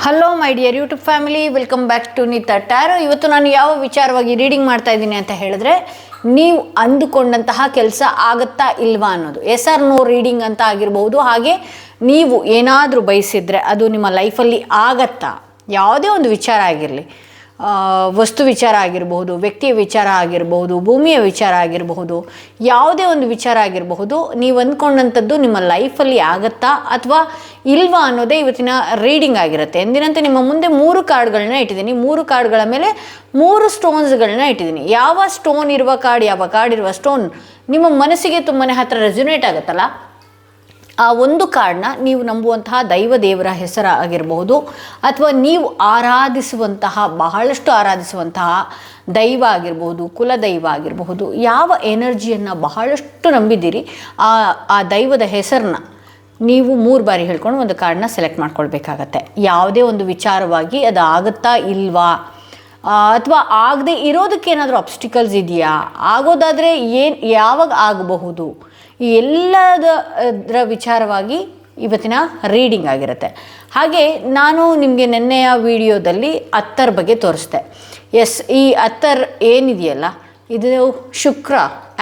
Hello my dear YouTube family, welcome back to Neeta tarot. ಇವತ್ತು ನಾನು ಯಾವ ವಿಚಾರವಾಗಿ ರೀಡಿಂಗ್ ಮಾಡ್ತಾ ಇದ್ದೀನಿ ಅಂತ ಹೇಳಿದ್ರೆ, ನೀವು ಅಂದುಕೊಂಡಂತಹ ಕೆಲಸ ಆಗುತ್ತಾ ಇಲ್ವಾ ಅನ್ನೋದು. ಎಸ್ ಆರ್ ನೋ ರೀಡಿಂಗ್ ಅಂತ ಆಗಿರ್ಬೋದು. ಹಾಗೆ ನೀವು ಏನಾದರೂ ಬಯಸಿದರೆ ಅದು ನಿಮ್ಮ ಲೈಫಲ್ಲಿ ಆಗತ್ತಾ, ಯಾವುದೇ ಒಂದು ವಿಚಾರ ಆಗಿರಲಿ, ವಸ್ತು ವಿಚಾರ ಆಗಿರಬಹುದು, ವ್ಯಕ್ತಿಯ ವಿಚಾರ ಆಗಿರಬಹುದು, ಭೂಮಿಯ ವಿಚಾರ ಆಗಿರಬಹುದು, ಯಾವುದೇ ಒಂದು ವಿಚಾರ ಆಗಿರಬಹುದು, ನೀವು ಅಂದ್ಕೊಂಡಂಥದ್ದು ನಿಮ್ಮ ಲೈಫಲ್ಲಿ ಆಗತ್ತಾ ಅಥವಾ ಇಲ್ವಾ ಅನ್ನೋದೇ ಇವತ್ತಿನ ರೀಡಿಂಗ್ ಆಗಿರುತ್ತೆ. ಎಂದಿನಂತೆ ನಿಮ್ಮ ಮುಂದೆ 3 ಕಾರ್ಡ್ಗಳನ್ನ ಇಟ್ಟಿದ್ದೀನಿ. 3 ಕಾರ್ಡ್ಗಳ ಮೇಲೆ 3 ಸ್ಟೋನ್ಸ್ಗಳನ್ನ ಇಟ್ಟಿದ್ದೀನಿ. ಯಾವ ಸ್ಟೋನ್ ಇರುವ ಕಾರ್ಡ್, ಯಾವ ಕಾರ್ಡ್ ಇರುವ ಸ್ಟೋನ್ ನಿಮ್ಮ ಮನಸ್ಸಿಗೆ ತುಂಬಾ ಹತ್ತಿರ ರೆಸೊನೇಟ್ ಆಗುತ್ತಲ್ಲ, ಆ ಒಂದು ಕಾರ್ಡ್ನ ನೀವು ನಂಬುವಂತಹ ದೈವ ದೇವರ ಹೆಸರು ಆಗಿರಬಹುದು, ಅಥವಾ ನೀವು ಬಹಳಷ್ಟು ಆರಾಧಿಸುವಂತಹ ದೈವ ಆಗಿರಬಹುದು, ಕುಲದೈವ ಆಗಿರಬಹುದು, ಯಾವ ಎನರ್ಜಿಯನ್ನು ಬಹಳಷ್ಟು ನಂಬಿದ್ದೀರಿ ಆ ದೈವದ ಹೆಸರನ್ನ ನೀವು 3 ಬಾರಿ ಹೇಳ್ಕೊಂಡು ಒಂದು ಕಾರ್ಡನ್ನ ಸೆಲೆಕ್ಟ್ ಮಾಡ್ಕೊಳ್ಬೇಕಾಗತ್ತೆ. ಯಾವುದೇ ಒಂದು ವಿಚಾರವಾಗಿ ಅದು ಆಗುತ್ತಾ ಇಲ್ವಾ, ಅಥವಾ ಆಗದೆ ಇರೋದಕ್ಕೆ ಏನಾದರೂ ಅಬ್ಸ್ಟಿಕಲ್ಸ್ ಇದೆಯಾ, ಆಗೋದಾದರೆ ಯಾವಾಗ ಆಗಬಹುದು, ಈ ಎಲ್ಲದರ ವಿಚಾರವಾಗಿ ಇವತ್ತಿನ ರೀಡಿಂಗ್ ಆಗಿರುತ್ತೆ. ಹಾಗೆ ನಾನು ನಿಮಗೆ ನೆನ್ನೆಯ ವಿಡಿಯೋದಲ್ಲಿ ಅತ್ತರ್ ಬಗ್ಗೆ ತೋರಿಸ್ದೆ. ಎಸ್, ಈ ಅತ್ತರ್ ಏನಿದೆಯಲ್ಲ, ಇದು ಶುಕ್ರ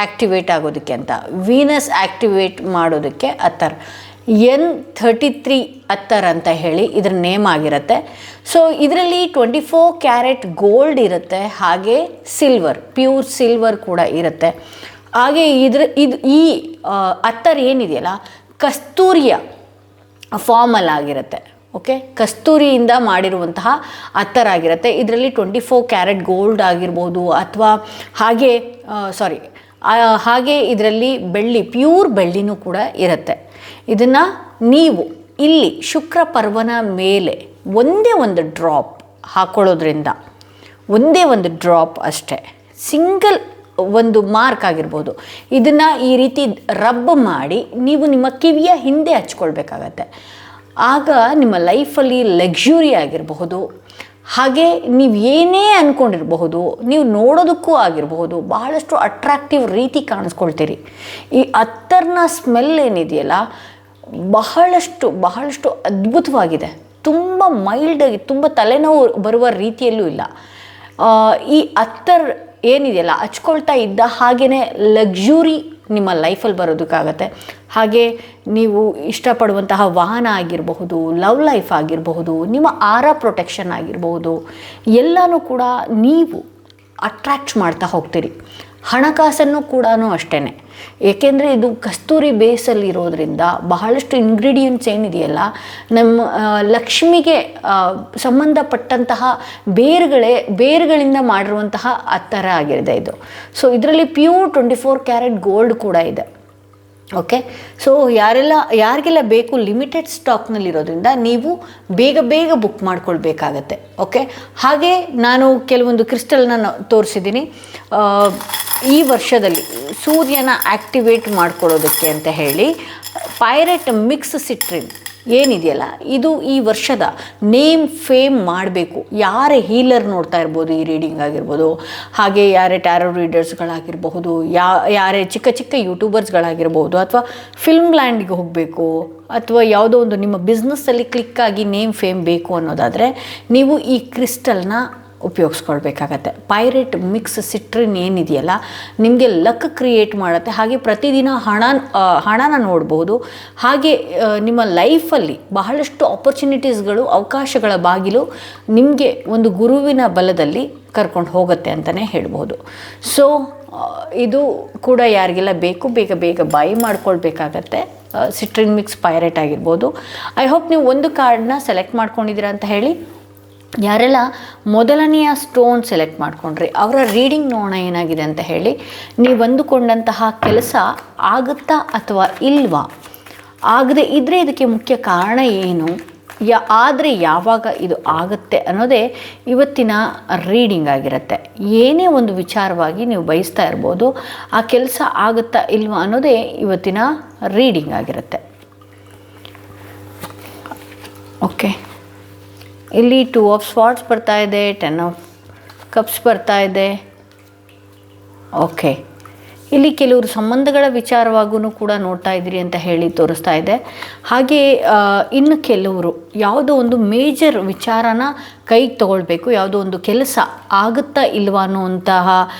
ಆ್ಯಕ್ಟಿವೇಟ್ ಆಗೋದಕ್ಕೆ ಅಂತ, ವೀನಸ್ ಆ್ಯಕ್ಟಿವೇಟ್ ಮಾಡೋದಕ್ಕೆ ಅತ್ತರ್ N33 ಅತ್ತರ್ ಅಂತ ಹೇಳಿ ಇದರ ನೇಮ್ ಆಗಿರುತ್ತೆ. ಸೊ ಇದರಲ್ಲಿ 24 ಕ್ಯಾರೆಟ್ ಗೋಲ್ಡ್ ಇರುತ್ತೆ, ಹಾಗೆ ಸಿಲ್ವರ್, ಪ್ಯೂರ್ ಸಿಲ್ವರ್ ಕೂಡ ಇರುತ್ತೆ. ಹಾಗೆ ಈ ಅತ್ತರ್ ಏನಿದೆಯಲ್ಲ, ಕಸ್ತೂರಿಯ ಫಾರ್ಮಲ್ ಆಗಿರುತ್ತೆ. ಓಕೆ, ಕಸ್ತೂರಿಯಿಂದ ಮಾಡಿರುವಂತಹ ಅತ್ತರ್ ಆಗಿರುತ್ತೆ. ಇದರಲ್ಲಿ 24 ಕ್ಯಾರೆಟ್ ಗೋಲ್ಡ್ ಆಗಿರ್ಬೋದು, ಅಥವಾ ಹಾಗೆ ಇದರಲ್ಲಿ ಬೆಳ್ಳಿ, ಪ್ಯೂರ್ ಬೆಳ್ಳಿನೂ ಕೂಡ ಇರುತ್ತೆ. ಇದನ್ನು ನೀವು ಇಲ್ಲಿ ಶುಕ್ರ ಪರ್ವನ ಮೇಲೆ ಒಂದೇ ಒಂದು ಡ್ರಾಪ್ ಹಾಕ್ಕೊಳ್ಳೋದ್ರಿಂದ, ಒಂದೇ ಒಂದು ಡ್ರಾಪ್ ಅಷ್ಟೇ, ಸಿಂಗಲ್ ಒಂದು ಮಾರ್ಕ್ ಆಗಿರ್ಬೋದು, ಇದನ್ನು ಈ ರೀತಿ ರಬ್ ಮಾಡಿ ನೀವು ನಿಮ್ಮ ಕಿವಿಯ ಹಿಂದೆ ಹಚ್ಕೊಳ್ಬೇಕಾಗತ್ತೆ. ಆಗ ನಿಮ್ಮ ಲೈಫಲ್ಲಿ ಲಕ್ಸುರಿ ಆಗಿರಬಹುದು, ಹಾಗೆ ನೀವು ಏನೇ ಅಂದ್ಕೊಂಡಿರಬಹುದು, ನೀವು ನೋಡೋದಕ್ಕೂ ಆಗಿರಬಹುದು, ಬಹಳಷ್ಟು ಅಟ್ರಾಕ್ಟಿವ್ ರೀತಿ ಕಾಣಿಸ್ಕೊಳ್ತೀರಿ. ಈ ಅತ್ತರ್ನ ಸ್ಮೆಲ್ ಏನಿದೆಯಲ್ಲ, ಬಹಳಷ್ಟು ಅದ್ಭುತವಾಗಿದೆ. ತುಂಬ ಮೈಲ್ಡಾಗಿ, ತುಂಬ ತಲೆನೋವು ಬರುವ ರೀತಿಯಲ್ಲೂ ಇಲ್ಲ. ಈ ಅತ್ತರ್ ಏನಿದೆಯಲ್ಲ, ಹಚ್ಕೊಳ್ತಾ ಇದ್ದ ಹಾಗೆಯೇ ಲಕ್ಸುರಿ ನಿಮ್ಮ ಲೈಫಲ್ಲಿ ಬರೋದಕ್ಕಾಗತ್ತೆ. ಹಾಗೆ ನೀವು ಇಷ್ಟಪಡುವಂತಹ ವಾಹನ ಆಗಿರಬಹುದು, ಲವ್ ಲೈಫ್ ಆಗಿರಬಹುದು, ನಿಮ್ಮ ಆರಾ ಪ್ರೊಟೆಕ್ಷನ್ ಆಗಿರಬಹುದು, ಎಲ್ಲನೂ ಕೂಡ ನೀವು ಅಟ್ರ್ಯಾಕ್ಟ್ ಮಾಡ್ತಾ ಹೋಗ್ತೀರಿ. ಹಣಕಾಸನ್ನು ಕೂಡ ಅಷ್ಟೇ, ಏಕೆಂದರೆ ಇದು ಕಸ್ತೂರಿ ಬೇಸಲ್ಲಿ ಇರೋದ್ರಿಂದ ಬಹಳಷ್ಟು ಇಂಗ್ರೀಡಿಯೆಂಟ್ಸ್ ಏನಿದೆಯಲ್ಲ, ನಮ್ಮ ಲಕ್ಷ್ಮಿಗೆ ಸಂಬಂಧಪಟ್ಟಂತಹ ಬೇರುಗಳಿಂದ ಮಾಡಿರುವಂತಹ ಅತ್ತರ ಆಗಿದೆ ಇದು. ಸೊ ಇದರಲ್ಲಿ ಪ್ಯೂರ್ 24 ಕ್ಯಾರೆಟ್ ಗೋಲ್ಡ್ ಕೂಡ ಇದೆ. ಓಕೆ, ಸೊ ಯಾರಿಗೆಲ್ಲ ಬೇಕು, ಲಿಮಿಟೆಡ್ ಸ್ಟಾಕ್ನಲ್ಲಿರೋದ್ರಿಂದ ನೀವು ಬೇಗ ಬುಕ್ ಮಾಡ್ಕೊಳ್ಬೇಕಾಗತ್ತೆ. ಓಕೆ, ಹಾಗೆ ನಾನು ಕೆಲವೊಂದು ಕ್ರಿಸ್ಟಲ್ನ ತೋರಿಸಿದ್ದೀನಿ. ಈ ವರ್ಷದಲ್ಲಿ ಸೂರ್ಯನ ಆ್ಯಕ್ಟಿವೇಟ್ ಮಾಡ್ಕೊಳ್ಳೋದಕ್ಕೆ ಅಂತ ಹೇಳಿ ಪೈರೆಟ್ ಮಿಕ್ಸ್ ಸಿಟ್ರಿನ್ ಏನಿದೆಯಲ್ಲ, ಇದು ಈ ವರ್ಷದ ನೇಮ್ ಫೇಮ್ ಮಾಡಬೇಕು. ಯಾರೇ ಹೀಲರ್ ನೋಡ್ತಾ ಇರ್ಬೋದು, ಈ ರೀಡಿಂಗ್ ಆಗಿರ್ಬೋದು, ಹಾಗೆ ಯಾರೇ ಟ್ಯಾರೋ ರೀಡರ್ಸ್ಗಳಾಗಿರಬಹುದು, ಯಾರೇ ಚಿಕ್ಕ ಯೂಟ್ಯೂಬರ್ಸ್ಗಳಾಗಿರ್ಬೋದು, ಅಥವಾ ಫಿಲ್ಮ್ ಲ್ಯಾಂಡ್ಗೆ ಹೋಗಬೇಕು, ಅಥವಾ ಯಾವುದೋ ಒಂದು ನಿಮ್ಮ ಬಿಸ್ನೆಸ್ಸಲ್ಲಿ ಕ್ಲಿಕ್ಕಾಗಿ ನೇಮ್ ಫೇಮ್ ಬೇಕು ಅನ್ನೋದಾದರೆ ನೀವು ಈ ಕ್ರಿಸ್ಟಲ್ನ ಉಪಯೋಗಿಸ್ಕೊಳ್ಬೇಕಾಗತ್ತೆ. ಪೈರೆಟ್ ಮಿಕ್ಸ್ ಸಿಟ್ರಿನ್ ಏನಿದೆಯಲ್ಲ, ನಿಮಗೆ ಲಕ್ ಕ್ರಿಯೇಟ್ ಮಾಡುತ್ತೆ. ಹಾಗೆ ಪ್ರತಿದಿನ ಹಣನ ನೋಡ್ಬೋದು. ಹಾಗೆ ನಿಮ್ಮ ಲೈಫಲ್ಲಿ ಬಹಳಷ್ಟು ಆಪರ್ಚುನಿಟೀಸ್ಗಳು, ಅವಕಾಶಗಳ ಬಾಗಿಲು ನಿಮಗೆ ಒಂದು ಗುರುವಿನ ಬಲದಲ್ಲಿ ಕರ್ಕೊಂಡು ಹೋಗುತ್ತೆ ಅಂತಲೇ ಹೇಳ್ಬೋದು. ಸೊ ಇದು ಕೂಡ ಯಾರಿಗೆಲ್ಲ ಬೇಕು, ಬೇಗ ಬೈ ಮಾಡ್ಕೊಳ್ಬೇಕಾಗತ್ತೆ. ಸಿಟ್ರಿನ್ ಮಿಕ್ಸ್ ಪೈರೆಟ್ ಆಗಿರ್ಬೋದು. ಐ ಹೋಪ್ ನೀವು ಒಂದು ಕಾರ್ಡನ್ನ ಸೆಲೆಕ್ಟ್ ಮಾಡ್ಕೊಂಡಿದ್ದೀರಾ ಅಂತ ಹೇಳಿ. ಯಾರೆಲ್ಲ ಮೊದಲನೆಯ ಸ್ಟೋನ್ ಸೆಲೆಕ್ಟ್ ಮಾಡ್ಕೊಂಡ್ರಿ, ಅವರ ರೀಡಿಂಗ್ ನೋಡೋಣ ಏನಾಗಿದೆ ಅಂತ ಹೇಳಿ. ನೀವು ಅಂದುಕೊಂಡಂತಹ ಕೆಲಸ ಆಗುತ್ತಾ ಅಥವಾ ಇಲ್ವಾ, ಆಗದೆ ಇದ್ದರೆ ಇದಕ್ಕೆ ಮುಖ್ಯ ಕಾರಣ ಏನು, ಆದರೆ ಯಾವಾಗ ಇದು ಆಗುತ್ತೆ ಅನ್ನೋದೇ ಇವತ್ತಿನ ರೀಡಿಂಗ್ ಆಗಿರುತ್ತೆ. ಏನೇ ಒಂದು ವಿಚಾರವಾಗಿ ನೀವು ಬಯಸ್ತಾ ಇರ್ಬೋದು, ಆ ಕೆಲಸ ಆಗುತ್ತಾ ಇಲ್ವಾ ಅನ್ನೋದೇ ಇವತ್ತಿನ ರೀಡಿಂಗ್ ಆಗಿರುತ್ತೆ. ಓಕೆ, ಇಲ್ಲಿ 2 ಆಫ್ ಸ್ವಾರ್ಡ್ಸ್ ಬರ್ತಾ ಇದೆ, 10 ಆಫ್ ಕಪ್ಸ್ ಬರ್ತಾ ಇದೆ. ಓಕೆ, ಇಲ್ಲಿ ಕೆಲವರು ಸಂಬಂಧಗಳ ವಿಚಾರವಾಗೂ ಕೂಡ ನೋಡ್ತಾ ಇದ್ದೀರಿ ಅಂತ ಹೇಳಿ ತೋರಿಸ್ತಾ ಇದೆ. ಹಾಗೆ ಇನ್ನು ಕೆಲವರು ಯಾವುದೋ ಒಂದು ಮೇಜರ್ ವಿಚಾರನ ಕೈಗೆ ತಗೊಳ್ಬೇಕು, ಯಾವುದೋ ಒಂದು ಕೆಲಸ ಆಗುತ್ತಾ ಇಲ್ವಾ ಅನ್ನುವಂತಹ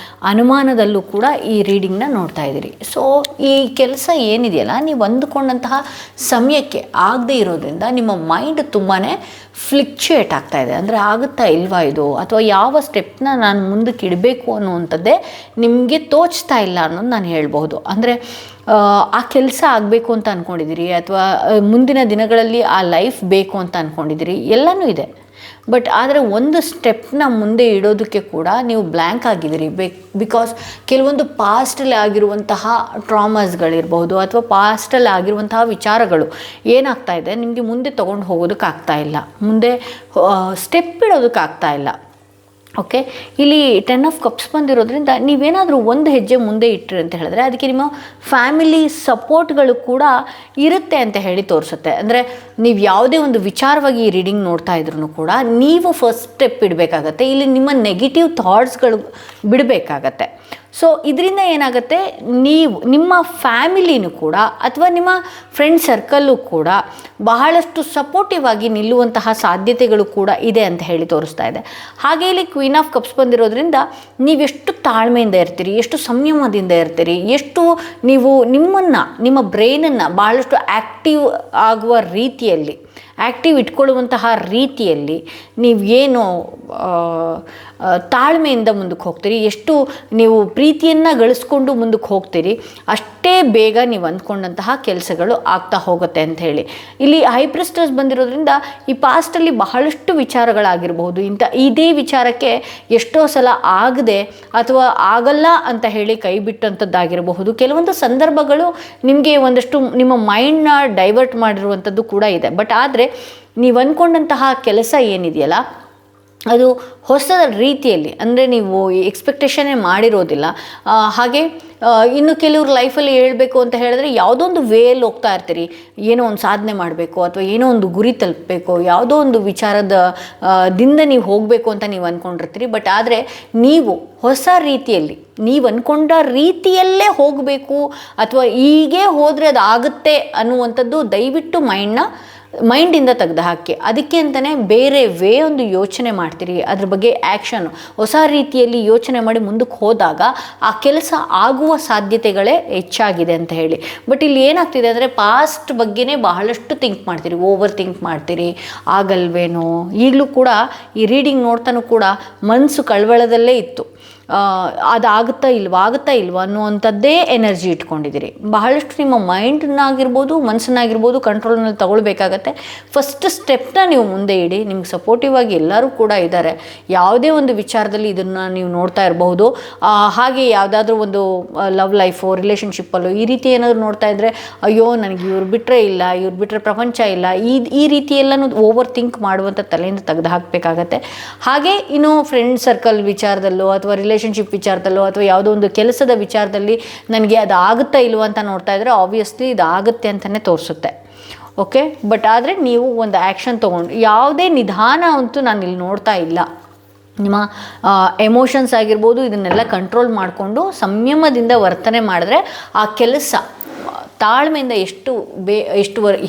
ಅನುಮಾನದಲ್ಲೂ ಕೂಡ ಈ ರೀಡಿಂಗ್ನ ನೋಡ್ತಾ ಇದ್ದೀರಿ. ಸೊ ಈ ಕೆಲಸ ಏನಿದೆಯಲ್ಲ, ನೀವು ಅಂದುಕೊಂಡಂತಹ ಸಮಯಕ್ಕೆ ಆಗದೆ ಇರೋದ್ರಿಂದ ನಿಮ್ಮ ಮೈಂಡ್ ತುಂಬಾ ಫ್ಲಿಕ್ಚುಯೇಟ್ ಆಗ್ತಾ ಇದೆ. ಅಂದರೆ ಆಗುತ್ತಾ ಇಲ್ವಾ ಇದು, ಅಥವಾ ಯಾವ ಸ್ಟೆಪ್ನ ನಾನು ಮುಂದಕ್ಕೆ ಇಡಬೇಕು ಅನ್ನುವಂಥದ್ದೇ ನಿಮಗೆ ತೋಚ್ತಾ ಇಲ್ಲ ಅನ್ನೋದು ನಾನು ಹೇಳ್ಬೋದು. ಅಂದರೆ ಆ ಕೆಲಸ ಆಗಬೇಕು ಅಂತ ಅಂದ್ಕೊಂಡಿದ್ದೀರಿ, ಅಥವಾ ಮುಂದಿನ ದಿನಗಳಲ್ಲಿ ಆ ಲೈಫ್ ಬೇಕು ಅಂತ ಅಂದ್ಕೊಂಡಿದ್ದೀರಿ, ಎಲ್ಲನೂ ಇದೆ. ಬಟ್ ಆದರೆ ಒಂದು ಸ್ಟೆಪ್ನ ಮುಂದೆ ಇಡೋದಕ್ಕೆ ಕೂಡ ನೀವು ಬ್ಲ್ಯಾಂಕ್ ಆಗಿದ್ದೀರಿ. ಬಿಕಾಸ್ ಕೆಲವೊಂದು ಪಾಸ್ಟಲ್ಲಿ ಆಗಿರುವಂತಹ ಟ್ರಾಮಾಸ್ಗಳಿರ್ಬೋದು, ಅಥವಾ ಪಾಸ್ಟಲ್ಲಿ ಆಗಿರುವಂತಹ ವಿಚಾರಗಳು ಏನಾಗ್ತಾ ಇದೆ, ನಿಮಗೆ ಮುಂದೆ ತೊಗೊಂಡು ಹೋಗೋದಕ್ಕಾಗ್ತಾ ಇಲ್ಲ, ಮುಂದೆ ಸ್ಟೆಪ್ ಇಡೋದಕ್ಕಾಗ್ತಾ ಇಲ್ಲ. ಓಕೆ, ಇಲ್ಲಿ 10 ಆಫ್ ಕಪ್ಸ್ ಬಂದಿರೋದ್ರಿಂದ ನೀವೇನಾದರೂ ಒಂದು ಹೆಜ್ಜೆ ಮುಂದೆ ಇಟ್ಟರೆ ಅಂತ ಹೇಳಿದ್ರೆ ಅದಕ್ಕೆ ನಿಮ್ಮ ಫ್ಯಾಮಿಲಿ ಸಪೋರ್ಟ್ಗಳು ಕೂಡ ಇರುತ್ತೆ ಅಂತ ಹೇಳಿ ತೋರಿಸುತ್ತೆ. ಅಂದರೆ ನೀವು ಯಾವುದೇ ಒಂದು ವಿಚಾರವಾಗಿ ಈ ರೀಡಿಂಗ್ ನೋಡ್ತಾ ಇದ್ರೂ ಕೂಡ ನೀವು ಫಸ್ಟ್ ಸ್ಟೆಪ್ ಇಡಬೇಕಾಗತ್ತೆ. ಇಲ್ಲಿ ನಿಮ್ಮ ನೆಗೆಟಿವ್ ಥಾಟ್ಸ್ಗಳು ಬಿಡಬೇಕಾಗತ್ತೆ. ಸೊ ಇದರಿಂದ ಏನಾಗುತ್ತೆ, ನಿಮ್ಮ ಫ್ಯಾಮಿಲಿನೂ ಕೂಡ ಅಥವಾ ನಿಮ್ಮ ಫ್ರೆಂಡ್ ಸರ್ಕಲ್ಲು ಕೂಡ ಬಹಳಷ್ಟು ಸಪೋರ್ಟಿವ್ ಆಗಿ ನಿಲ್ಲುವಂತಹ ಸಾಧ್ಯತೆಗಳು ಕೂಡ ಇದೆ ಅಂತ ಹೇಳಿ ತೋರಿಸ್ತಾ ಇದೆ. ಹಾಗೆ ಇಲ್ಲಿ ಕ್ವೀನ್ ಆಫ್ ಕಪ್ಸ್ ಬಂದಿರೋದ್ರಿಂದ ನೀವೆಷ್ಟು ತಾಳ್ಮೆಯಿಂದ ಇರ್ತೀರಿ, ಎಷ್ಟು ಸಂಯಮದಿಂದ ಇರ್ತೀರಿ, ಎಷ್ಟು ನೀವು ನಿಮ್ಮ ಬ್ರೈನನ್ನು ಭಾಳಷ್ಟು ಆ್ಯಕ್ಟಿವ್ ಆಗುವ ರೀತಿಯಲ್ಲಿ, ಆ್ಯಕ್ಟಿವ್ ಇಟ್ಕೊಳ್ಳುವಂತಹ ರೀತಿಯಲ್ಲಿ ನೀವೇನು ತಾಳ್ಮೆಯಿಂದ ಮುಂದಕ್ಕೆ ಹೋಗ್ತೀರಿ, ಎಷ್ಟು ನೀವು ಪ್ರೀತಿಯನ್ನು ಗಳಿಸ್ಕೊಂಡು ಮುಂದಕ್ಕೆ ಹೋಗ್ತೀರಿ, ಅಷ್ಟೇ ಬೇಗ ನೀವು ಅಂದ್ಕೊಂಡಂತಹ ಕೆಲಸಗಳು ಆಗ್ತಾ ಹೋಗುತ್ತೆ ಅಂತ ಹೇಳಿ. ಇಲ್ಲಿ ಹೈ ಪ್ರಿಸ್ಟಸ್ ಬಂದಿರೋದ್ರಿಂದ ಈ ಪಾಸ್ಟಲ್ಲಿ ಬಹಳಷ್ಟು ವಿಚಾರಗಳಾಗಿರಬಹುದು, ಇದೇ ವಿಚಾರಕ್ಕೆ ಎಷ್ಟೋ ಸಲ ಆಗದೆ ಅಥವಾ ಆಗಲ್ಲ ಅಂತ ಹೇಳಿ ಕೈ ಬಿಟ್ಟಂಥದ್ದಾಗಿರಬಹುದು. ಕೆಲವೊಂದು ಸಂದರ್ಭಗಳು ನಿಮಗೆ ಒಂದಷ್ಟು ನಿಮ್ಮ ಮೈಂಡ್ನ ಡೈವರ್ಟ್ ಮಾಡಿರುವಂಥದ್ದು ಕೂಡ ಇದೆ. ಬಟ್ ಆದರೆ ನೀವು ಅಂದ್ಕೊಂಡಂತಹ ಕೆಲಸ ಏನಿದೆಯಲ್ಲ ಅದು ಹೊಸ ರೀತಿಯಲ್ಲಿ, ಅಂದರೆ ನೀವು ಎಕ್ಸ್ಪೆಕ್ಟೇಷನ್ನೇ ಮಾಡಿರೋದಿಲ್ಲ. ಹಾಗೆ ಇನ್ನು ಕೆಲವ್ರ ಲೈಫಲ್ಲಿ ಹೇಳಬೇಕು ಅಂತ ಹೇಳಿದ್ರೆ ಯಾವುದೋ ಒಂದು ವೇಯಲ್ಲಿ ಹೋಗ್ತಾ ಇರ್ತೀರಿ, ಏನೋ ಒಂದು ಸಾಧನೆ ಮಾಡಬೇಕು ಅಥವಾ ಏನೋ ಒಂದು ಗುರಿ ತಲುಪಬೇಕು, ಯಾವುದೋ ಒಂದು ವಿಚಾರದಿಂದ ನೀವು ಹೋಗಬೇಕು ಅಂತ ನೀವು ಅಂದ್ಕೊಂಡಿರ್ತೀರಿ. ಬಟ್ ಆದರೆ ನೀವು ಹೊಸ ರೀತಿಯಲ್ಲಿ, ನೀವು ಅಂದ್ಕೊಂಡ ರೀತಿಯಲ್ಲೇ ಹೋಗಬೇಕು ಅಥವಾ ಹೀಗೆ ಹೋದರೆ ಅದು ಆಗುತ್ತೆ ಅನ್ನುವಂಥದ್ದು ದಯವಿಟ್ಟು ಮೈಂಡಿಂದ ತೆಗೆದು ಹಾಕಿ. ಅದಕ್ಕೆ ಅಂತಲೇ ಬೇರೆ ಒಂದು ಯೋಚನೆ ಮಾಡ್ತೀರಿ, ಅದ್ರ ಬಗ್ಗೆ ಆ್ಯಕ್ಷನ್ ಹೊಸ ರೀತಿಯಲ್ಲಿ ಯೋಚನೆ ಮಾಡಿ ಮುಂದಕ್ಕೆ ಹೋದಾಗ ಆ ಕೆಲಸ ಆಗುವ ಸಾಧ್ಯತೆಗಳೇ ಹೆಚ್ಚಾಗಿದೆ ಅಂತ ಹೇಳಿ. ಬಟ್ ಇಲ್ಲಿ ಏನಾಗ್ತಿದೆ ಅಂದರೆ ಪಾಸ್ಟ್ ಬಗ್ಗೆನೇ ಬಹಳಷ್ಟು ಥಿಂಕ್ ಮಾಡ್ತೀರಿ, ಓವರ್ ಥಿಂಕ್ ಮಾಡ್ತೀರಿ, ಆಗಲ್ವೇನೋ. ಈಗಲೂ ಕೂಡ ಈ ರೀಡಿಂಗ್ ನೋಡ್ತಾನೂ ಕೂಡ ಮನಸ್ಸು ಕಳವಳದಲ್ಲೇ ಇತ್ತು, ಅದಾಗುತ್ತಾ ಇಲ್ವಾ ಅನ್ನುವಂಥದ್ದೇ ಎನರ್ಜಿ ಇಟ್ಕೊಂಡಿದ್ದೀರಿ. ಬಹಳಷ್ಟು ನಿಮ್ಮ ಮೈಂಡನ್ನಾಗಿರ್ಬೋದು ಮನಸ್ಸನ್ನಾಗಿರ್ಬೋದು ಕಂಟ್ರೋಲ್ನಲ್ಲಿ ತಗೊಳ್ಬೇಕಾಗತ್ತೆ. ಫಸ್ಟ್ ಸ್ಟೆಪ್ನ ನೀವು ಮುಂದೆ ಇಡಿ. ನಿಮ್ಗೆ ಸಪೋರ್ಟಿವ್ ಆಗಿ ಎಲ್ಲರೂ ಕೂಡ ಇದ್ದಾರೆ. ಯಾವುದೇ ಒಂದು ವಿಚಾರದಲ್ಲಿ ಇದನ್ನು ನೀವು ನೋಡ್ತಾ ಇರಬಹುದು. ಹಾಗೆ ಯಾವುದಾದ್ರೂ ಒಂದು ಲವ್ ಲೈಫು, ರಿಲೇಷನ್ಶಿಪ್ಪಲ್ಲೋ ಈ ರೀತಿ ಏನಾದರೂ ನೋಡ್ತಾ ಇದ್ದರೆ, ಅಯ್ಯೋ ನನಗೆ ಇವ್ರು ಬಿಟ್ಟರೆ ಪ್ರಪಂಚ ಇಲ್ಲ, ಈ ರೀತಿ ಎಲ್ಲನೂ ಓವರ್ ಥಿಂಕ್ ಮಾಡುವಂಥ ತಲೆಯಿಂದ ತೆಗೆದು ಹಾಕಬೇಕಾಗತ್ತೆ. ಹಾಗೆ ಇನ್ನು ಫ್ರೆಂಡ್ ಸರ್ಕಲ್ ವಿಚಾರದಲ್ಲೋ ಅಥವಾ ರಿಲೇಷನ್ಶಿಪ್ ವಿಚಾರದಲ್ಲೋ ಅಥವಾ ಯಾವುದೋ ಒಂದು ಕೆಲಸದ ವಿಚಾರದಲ್ಲಿ ನನಗೆ ಅದು ಆಗುತ್ತಾ ಇಲ್ವ ಅಂತ ನೋಡ್ತಾ ಇದ್ದರೆ ಆಬ್ವಿಯಸ್ಲಿ ಇದು ಆಗುತ್ತೆ ಅಂತಲೇ ತೋರಿಸುತ್ತೆ. ಓಕೆ, ಬಟ್ ಆದರೆ ನೀವು ಒಂದು ಆ್ಯಕ್ಷನ್ ತೊಗೊಂಡು ಯಾವುದೇ ನಿಧಾನ ಅಂತೂ ನಾನು ಇಲ್ಲಿ ನೋಡ್ತಾ ಇಲ್ಲ. ನಿಮ್ಮ ಎಮೋಷನ್ಸ್ ಆಗಿರ್ಬೋದು ಇದನ್ನೆಲ್ಲ ಕಂಟ್ರೋಲ್ ಮಾಡಿಕೊಂಡು ಸಂಯಮದಿಂದ ವರ್ತನೆ ಮಾಡಿದ್ರೆ ಆ ಕೆಲಸ ತಾಳ್ಮೆಯಿಂದ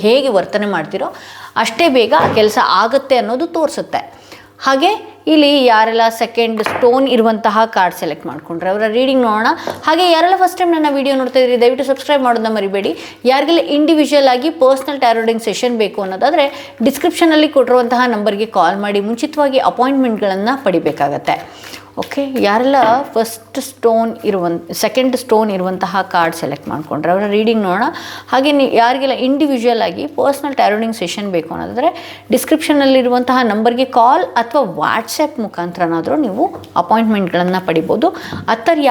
ಹೇಗೆ ವರ್ತನೆ ಮಾಡ್ತೀರೋ ಅಷ್ಟೇ ಬೇಗ ಆ ಕೆಲಸ ಆಗುತ್ತೆ ಅನ್ನೋದು ತೋರಿಸುತ್ತೆ. ಹಾಗೆ ಇಲ್ಲಿ ಯಾರೆಲ್ಲ ಸೆಕೆಂಡ್ ಸ್ಟೋನ್ ಇರುವಂತಹ ಕಾರ್ಡ್ ಸೆಲೆಕ್ಟ್ ಮಾಡಿಕೊಂಡ್ರೆ ಅವರ ರೀಡಿಂಗ್ ನೋಡೋಣ. ಹಾಗೆ ಯಾರೆಲ್ಲ ಫಸ್ಟ್ ಟೈಮ್ ನನ್ನ ವೀಡಿಯೋ ನೋಡ್ತಾ ಇದ್ದೀರಿ ದಯವಿಟ್ಟು ಸಬ್ಸ್ಕ್ರೈಬ್ ಮಾಡೋದನ್ನ ಮರಿಬೇಡಿ. ಯಾರಿಗೆಲ್ಲ ಇಂಡಿವಿಜುವಲ್ ಆಗಿ ಪರ್ಸ್ನಲ್ ಟ್ಯಾರೋ ರೀಡಿಂಗ್ ಸೆಷನ್ ಬೇಕು ಅನ್ನೋದಾದರೆ ಡಿಸ್ಕ್ರಿಪ್ಷನಲ್ಲಿ ಕೊಟ್ಟಿರುವಂತಹ ನಂಬರ್ಗೆ ಕಾಲ್ ಮಾಡಿ ಮುಂಚಿತವಾಗಿ ಅಪಾಯಿಂಟ್ಮೆಂಟ್ಗಳನ್ನು ಪಡಿಬೇಕಾಗತ್ತೆ. ಓಕೆ, ಯಾರೆಲ್ಲ ಸೆಕೆಂಡ್ ಸ್ಟೋನ್ ಇರುವಂತಹ ಕಾರ್ಡ್ ಸೆಲೆಕ್ಟ್ ಮಾಡಿಕೊಂಡ್ರೆ ಅವರ ರೀಡಿಂಗ್ ನೋಡೋಣ. ಹಾಗೆ ಯಾರಿಗೆಲ್ಲ ಇಂಡಿವಿಜುವಲ್ ಆಗಿ ಪರ್ಸ್ನಲ್ ಟ್ಯಾರೋ ರೀಡಿಂಗ್ ಸೆಷನ್ ಬೇಕು ಅನ್ನೋದಾದರೆ ಡಿಸ್ಕ್ರಿಪ್ಷನಲ್ಲಿರುವಂತಹ ನಂಬರ್ಗೆ ಕಾಲ್ ಅಥವಾ ವಾಟ್ಸಪ್ ಮುಖಾಂತರನಾದರೂ ನೀವು ಅಪಾಯಿಂಟ್ಮೆಂಟ್ಗಳನ್ನು ಪಡಿಬೋದು.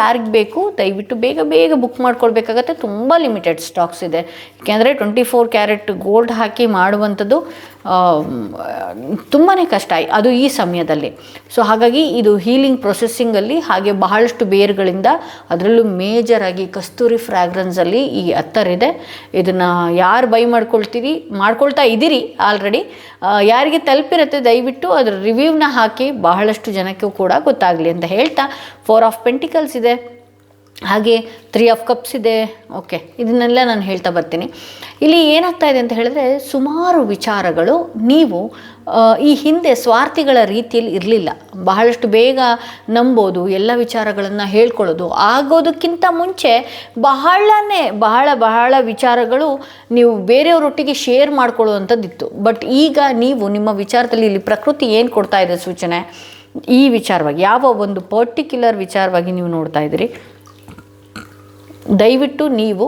ಯಾರಿಗೆ ಬೇಕು ದಯವಿಟ್ಟು ಬೇಗ ಬುಕ್ ಮಾಡ್ಕೊಳ್ಬೇಕಾಗತ್ತೆ. ತುಂಬ ಲಿಮಿಟೆಡ್ ಸ್ಟಾಕ್ಸ್ ಇದೆ. ಏಕೆಂದರೆ 24 ಕ್ಯಾರೆಟ್ ಗೋಲ್ಡ್ ಹಾಕಿ ಮಾಡುವಂಥದ್ದು ತುಂಬಾ ಕಷ್ಟ ಅದು ಈ ಸಮಯದಲ್ಲಿ. ಸೊ ಹಾಗಾಗಿ ಇದು ಹೀಲಿಂಗ್ ಪ್ರೊಸೆಸ್ಸಿಂಗಲ್ಲಿ ಹಾಗೆ ಬಹಳಷ್ಟು ಬೇರ್ಗಳಿಂದ, ಅದರಲ್ಲೂ ಮೇಜರಾಗಿ ಕಸ್ತೂರಿ ಫ್ರ್ಯಾಗ್ರೆನ್ಸಲ್ಲಿ ಈ ಅತ್ತರಿದೆ. ಇದನ್ನು ಯಾರು ಬೈ ಮಾಡ್ಕೊಳ್ತಾ ಇದ್ದೀರಿ ಆಲ್ರೆಡಿ, ಯಾರಿಗೆ ತಲುಪಿರುತ್ತೆ ದಯವಿಟ್ಟು ಅದರ ರಿವ್ಯೂನ ಹಾಕಿ ಬಹಳಷ್ಟು ಜನಕ್ಕೂ ಕೂಡ ಗೊತ್ತಾಗಲಿ ಅಂತ ಹೇಳ್ತಾ 4 ಆಫ್ ಪೆಂಟಿಕಲ್ಸ್ ಇದೆ. ಹಾಗೆ 3 ಆಫ್ ಕಪ್ಸ್ ಇದೆ. ಓಕೆ, ಇದನ್ನೆಲ್ಲ ನಾನು ಹೇಳ್ತಾ ಬರ್ತೀನಿ. ಇಲ್ಲಿ ಏನಾಗ್ತಾ ಇದೆ ಅಂತ ಹೇಳಿದ್ರೆ, ಸುಮಾರು ವಿಚಾರಗಳು ನೀವು ಈ ಹಿಂದೆ ಸ್ವಾರ್ಥಿಗಳ ರೀತಿಯಲ್ಲಿ ಇರಲಿಲ್ಲ. ಬಹಳಷ್ಟು ಬೇಗ ನಂಬೋದು, ಎಲ್ಲ ವಿಚಾರಗಳನ್ನು ಹೇಳ್ಕೊಳ್ಳೋದು ಆಗೋದಕ್ಕಿಂತ ಮುಂಚೆ ಬಹಳ ವಿಚಾರಗಳು ನೀವು ಬೇರೆಯವರೊಟ್ಟಿಗೆ ಶೇರ್ ಮಾಡ್ಕೊಳ್ಳುವಂಥದ್ದಿತ್ತು. ಬಟ್ ಈಗ ನೀವು ನಿಮ್ಮ ವಿಚಾರದಲ್ಲಿ ಇಲ್ಲಿ ಪ್ರಕೃತಿ ಏನು ಕೊಡ್ತಾ ಇದೆ ಸೂಚನೆ, ಈ ವಿಚಾರವಾಗಿ ಯಾವ ಒಂದು ಪರ್ಟಿಕ್ಯುಲರ್ ವಿಚಾರವಾಗಿ ನೀವು ನೋಡ್ತಾ ಇದ್ದೀರಿ, ದಯವಿಟ್ಟು ನೀವು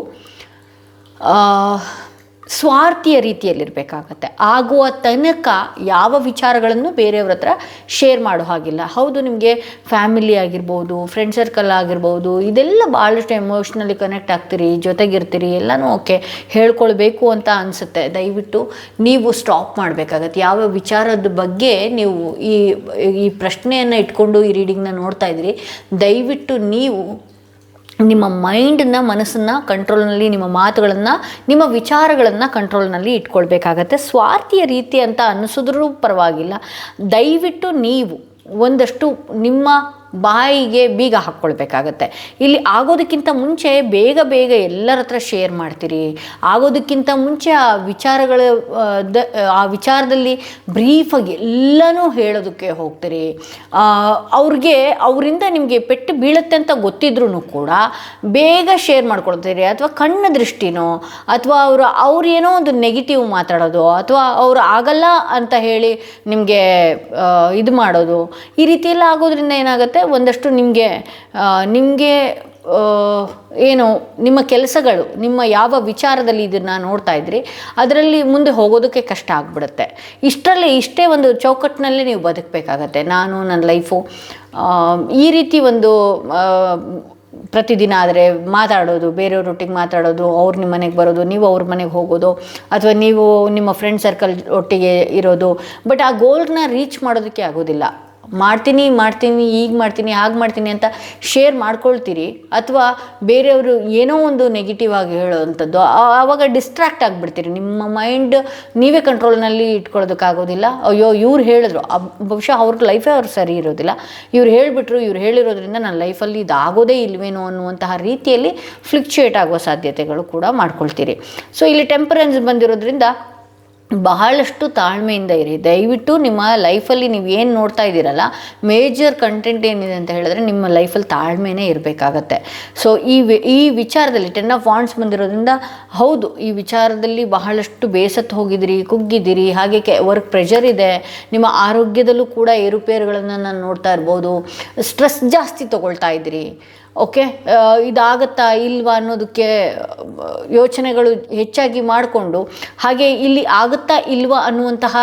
ಸ್ವಾರ್ಥಿಯ ರೀತಿಯಲ್ಲಿರಬೇಕಾಗತ್ತೆ. ಆಗುವ ತನಕ ಯಾವ ವಿಚಾರಗಳನ್ನು ಬೇರೆಯವ್ರ ಹತ್ರ ಶೇರ್ ಮಾಡೋ ಹಾಗಿಲ್ಲ. ಹೌದು, ನಿಮಗೆ ಫ್ಯಾಮಿಲಿ ಆಗಿರ್ಬೋದು, ಫ್ರೆಂಡ್ ಸರ್ಕಲ್ ಆಗಿರ್ಬೋದು, ಇದೆಲ್ಲ ಭಾಳಷ್ಟು ಎಮೋಷ್ನಲಿ ಕನೆಕ್ಟ್ ಆಗ್ತೀರಿ, ಜೊತೆಗಿರ್ತೀರಿ, ಎಲ್ಲನೂ ಓಕೆ, ಹೇಳ್ಕೊಳ್ಬೇಕು ಅಂತ ಅನಿಸುತ್ತೆ. ದಯವಿಟ್ಟು ನೀವು ಸ್ಟಾಪ್ ಮಾಡಬೇಕಾಗತ್ತೆ. ಯಾವ ವಿಚಾರದ ಬಗ್ಗೆ ನೀವು ಈ ಪ್ರಶ್ನೆಯನ್ನು ಇಟ್ಕೊಂಡು ಈ ರೀಡಿಂಗ್ನ ನೋಡ್ತಾ ಇದ್ದೀರಿ, ದಯವಿಟ್ಟು ನೀವು ನಿಮ್ಮ ಮೈಂಡನ್ನು, ಮನಸ್ಸನ್ನು ಕಂಟ್ರೋಲ್ನಲ್ಲಿ, ನಿಮ್ಮ ಮಾತುಗಳನ್ನು, ನಿಮ್ಮ ವಿಚಾರಗಳನ್ನು ಕಂಟ್ರೋಲ್ನಲ್ಲಿ ಇಟ್ಕೊಳ್ಬೇಕಾಗತ್ತೆ. ಸ್ವಾರ್ಥಿಯ ರೀತಿ ಅಂತ ಅನ್ನಿಸಿದ್ರೂ ಪರವಾಗಿಲ್ಲ, ದಯವಿಟ್ಟು ನೀವು ಒಂದಷ್ಟು ನಿಮ್ಮ ಬಾಯಿಗೆ ಬೀಗ ಹಾಕ್ಕೊಳ್ಬೇಕಾಗತ್ತೆ. ಇಲ್ಲಿ ಆಗೋದಕ್ಕಿಂತ ಮುಂಚೆ ಬೇಗ ಎಲ್ಲರ ಹತ್ರ ಶೇರ್ ಮಾಡ್ತೀರಿ. ಆಗೋದಕ್ಕಿಂತ ಮುಂಚೆ ಆ ವಿಚಾರದಲ್ಲಿ ಬ್ರೀಫಾಗಿ ಎಲ್ಲನೂ ಹೇಳೋದಕ್ಕೆ ಹೋಗ್ತೀರಿ. ಅವರಿಂದ ನಿಮಗೆ ಪೆಟ್ಟು ಬೀಳುತ್ತೆ ಅಂತ ಗೊತ್ತಿದ್ರೂ ಕೂಡ ಬೇಗ ಶೇರ್ ಮಾಡ್ಕೊಳ್ತೀರಿ. ಅಥವಾ ಕಣ್ಣ ದೃಷ್ಟಿನೋ, ಅಥವಾ ಅವ್ರು ಏನೋ ಒಂದು ನೆಗೆಟಿವ್ ಮಾತಾಡೋದು, ಅಥವಾ ಅವರು ಆಗಲ್ಲ ಅಂತ ಹೇಳಿ ನಿಮಗೆ ಇದು ಮಾಡೋದು, ಈ ರೀತಿಯೆಲ್ಲ ಆಗೋದ್ರಿಂದ ಏನಾಗುತ್ತೆ, ಒಂದಷ್ಟು ನಿಮಗೆ ಏನು ನಿಮ್ಮ ಕೆಲಸಗಳು, ನಿಮ್ಮ ಯಾವ ವಿಚಾರದಲ್ಲಿ ಇದನ್ನು ನೋಡ್ತಾ ಇದ್ರಿ ಅದರಲ್ಲಿ ಮುಂದೆ ಹೋಗೋದಕ್ಕೆ ಕಷ್ಟ ಆಗಿಬಿಡುತ್ತೆ. ಇಷ್ಟೇ ಒಂದು ಚೌಕಟ್ಟಿನಲ್ಲೇ ನೀವು ಬದುಕಬೇಕಾಗತ್ತೆ. ನಾನು ನನ್ನ ಲೈಫು ಈ ರೀತಿ ಒಂದು ಪ್ರತಿದಿನ ಆದರೆ ಮಾತಾಡೋದು, ಬೇರೆಯವ್ರೊಟ್ಟಿಗೆ ಮಾತಾಡೋದು, ಅವ್ರು ನಿಮ್ಮ ಮನೆಗೆ ಬರೋದು, ನೀವು ಅವ್ರ ಮನೆಗೆ ಹೋಗೋದು, ಅಥವಾ ನೀವು ನಿಮ್ಮ ಫ್ರೆಂಡ್ ಸರ್ಕಲ್ ಒಟ್ಟಿಗೆ ಇರೋದು. ಬಟ್ ಆ ಗೋಲ್ನ ರೀಚ್ ಮಾಡೋದಕ್ಕೆ ಆಗೋದಿಲ್ಲ. ಮಾಡ್ತೀನಿ ಈಗ ಮಾಡ್ತೀನಿ ಹಾಗೆ ಮಾಡ್ತೀನಿ ಅಂತ ಶೇರ್ ಮಾಡ್ಕೊಳ್ತೀರಿ, ಅಥವಾ ಬೇರೆಯವರು ಏನೋ ಒಂದು ನೆಗೆಟಿವ್ ಆಗಿ ಹೇಳೋವಂಥದ್ದು, ಆವಾಗ ಡಿಸ್ಟ್ರಾಕ್ಟ್ ಆಗಿಬಿಡ್ತೀರಿ. ನಿಮ್ಮ ಮೈಂಡ್ ನೀವೇ ಕಂಟ್ರೋಲ್ನಲ್ಲಿ ಇಟ್ಕೊಳ್ಳೋದಕ್ಕಾಗೋದಿಲ್ಲ. ಅಯ್ಯೋ ಇವ್ರು ಹೇಳಿದ್ರು, ಬಹುಶಃ ಅವ್ರ ಲೈಫೇ ಅವ್ರು ಸರಿ ಇರೋದಿಲ್ಲ, ಇವ್ರು ಹೇಳಿರೋದ್ರಿಂದ ನನ್ನ ಲೈಫಲ್ಲಿ ಇದಾಗೋದೇ ಇಲ್ವೇನೋ ಅನ್ನುವಂತಹ ರೀತಿಯಲ್ಲಿ ಫ್ಲಕ್ಚುಯೇಟ್ ಆಗುವ ಸಾಧ್ಯತೆಗಳು ಕೂಡ ಮಾಡ್ಕೊಳ್ತೀರಿ. ಸೊ ಇಲ್ಲಿ ಟೆಂಪರೆನ್ಸ್ ಬಂದಿರೋದ್ರಿಂದ ಬಹಳಷ್ಟು ತಾಳ್ಮೆಯಿಂದ ಇರಿ. ದಯವಿಟ್ಟು ನಿಮ್ಮ ಲೈಫಲ್ಲಿ ನೀವು ಏನು ನೋಡ್ತಾ ಇದ್ದೀರಲ್ಲ, ಮೇಜರ್ ಕಂಟೆಂಟ್ ಏನಿದೆ ಅಂತ ಹೇಳಿದ್ರೆ ನಿಮ್ಮ ಲೈಫಲ್ಲಿ ತಾಳ್ಮೆನೇ ಇರಬೇಕಾಗತ್ತೆ. ಸೊ ಈ ವಿಚಾರದಲ್ಲಿ 10 ಆಫ್ ವಾಂಡ್ಸ್ ಬಂದಿರೋದ್ರಿಂದ, ಹೌದು, ಈ ವಿಚಾರದಲ್ಲಿ ಬಹಳಷ್ಟು ಬೇಸತ್ತು ಹೋಗಿದ್ದೀರಿ, ಕುಗ್ಗಿದ್ದೀರಿ, ಹಾಗೆ ವರ್ಕ್ ಪ್ರೆಷರ್ ಇದೆ. ನಿಮ್ಮ ಆರೋಗ್ಯದಲ್ಲೂ ಕೂಡ ಏರುಪೇರುಗಳನ್ನು ನಾನು ನೋಡ್ತಾ ಇರ್ಬೋದು. ಸ್ಟ್ರೆಸ್ ಜಾಸ್ತಿ ತೊಗೊಳ್ತಾ ಇದ್ದೀರಿ. ಓಕೆ, ಇದಾಗತ್ತಾ ಇಲ್ವಾ ಅನ್ನೋದಕ್ಕೆ ಯೋಚನೆಗಳು ಹೆಚ್ಚಾಗಿ ಮಾಡಿಕೊಂಡು, ಹಾಗೆ ಇಲ್ಲಿ ಆಗುತ್ತಾ ಇಲ್ವಾ ಅನ್ನುವಂತಹ